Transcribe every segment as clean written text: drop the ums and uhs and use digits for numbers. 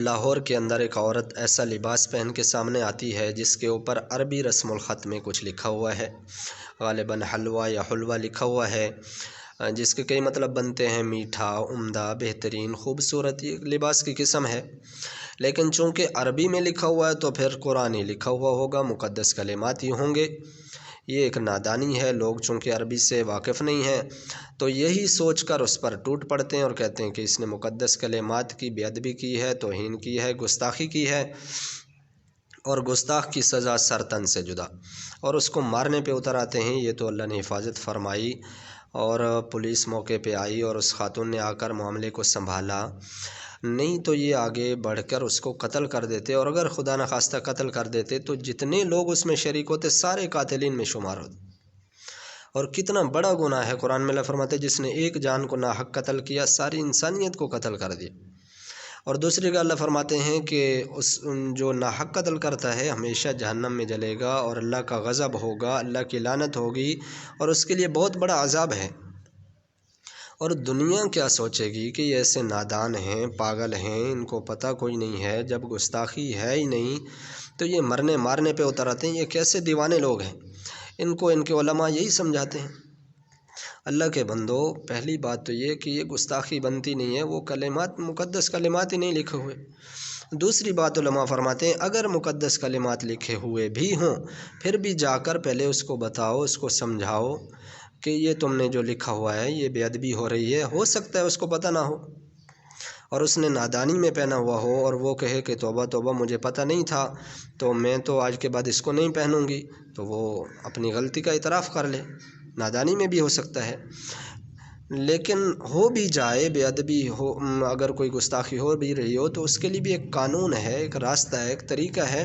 لاہور کے اندر ایک عورت ایسا لباس پہن کے سامنے آتی ہے جس کے اوپر عربی رسم الخط میں کچھ لکھا ہوا ہے، غالباً حلوہ یا حلوہ لکھا ہوا ہے، جس کے کئی مطلب بنتے ہیں میٹھا، عمدہ، بہترین، خوبصورت۔ یہ لباس کی قسم ہے، لیکن چونکہ عربی میں لکھا ہوا ہے تو پھر قرآن ہی لکھا ہوا ہوگا، مقدس کلمات ہی ہوں گے۔ یہ ایک نادانی ہے، لوگ چونکہ عربی سے واقف نہیں ہیں تو یہی سوچ کر اس پر ٹوٹ پڑتے ہیں اور کہتے ہیں کہ اس نے مقدس کلمات کی بے ادبی کی ہے، توہین کی ہے، گستاخی کی ہے، اور گستاخ کی سزا سر تن سے جدا، اور اس کو مارنے پہ اتر آتے ہیں۔ یہ تو اللہ نے حفاظت فرمائی اور پولیس موقع پہ آئی اور اس خاتون نے آ کر معاملے کو سنبھالا، نہیں تو یہ آگے بڑھ کر اس کو قتل کر دیتے، اور اگر خدا نخواستہ قتل کر دیتے تو جتنے لوگ اس میں شریک ہوتے سارے قاتلین میں شمار ہوتے۔ اور کتنا بڑا گناہ ہے، قرآن میں اللہ فرماتے جس نے ایک جان کو ناحق قتل کیا ساری انسانیت کو قتل کر دیا۔ اور دوسری کا اللہ فرماتے ہیں کہ اس جو ناحق قتل کرتا ہے ہمیشہ جہنم میں جلے گا، اور اللہ کا غضب ہوگا، اللہ کی لعنت ہوگی، اور اس کے لیے بہت بڑا عذاب ہے۔ اور دنیا کیا سوچے گی کہ یہ ایسے نادان ہیں، پاگل ہیں، ان کو پتہ کوئی نہیں ہے، جب گستاخی ہے ہی نہیں تو یہ مرنے مارنے پہ اتر آتے ہیں۔ یہ کیسے دیوانے لوگ ہیں، ان کو ان کے علماء یہی سمجھاتے ہیں۔ اللہ کے بندو، پہلی بات تو یہ کہ یہ گستاخی بنتی نہیں ہے، وہ کلمات مقدس کلمات ہی نہیں لکھے ہوئے۔ دوسری بات علماء فرماتے ہیں اگر مقدس کلمات لکھے ہوئے بھی ہوں پھر بھی جا کر پہلے اس کو بتاؤ، اس کو سمجھاؤ کہ یہ تم نے جو لکھا ہوا ہے یہ بے ادبی ہو رہی ہے۔ ہو سکتا ہے اس کو پتہ نہ ہو اور اس نے نادانی میں پہنا ہوا ہو اور وہ کہے کہ توبہ توبہ مجھے پتہ نہیں تھا تو میں تو آج کے بعد اس کو نہیں پہنوں گی، تو وہ اپنی غلطی کا اعتراف کر لے، نادانی میں بھی ہو سکتا ہے۔ لیکن ہو بھی جائے بے ادبی ہو، اگر کوئی گستاخی ہو بھی رہی ہو تو اس کے لیے بھی ایک قانون ہے، ایک راستہ ہے، ایک طریقہ ہے۔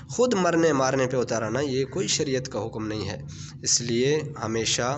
خود مرنے مارنے پہ اترانا یہ کوئی شریعت کا حکم نہیں ہے۔ اس لیے ہمیشہ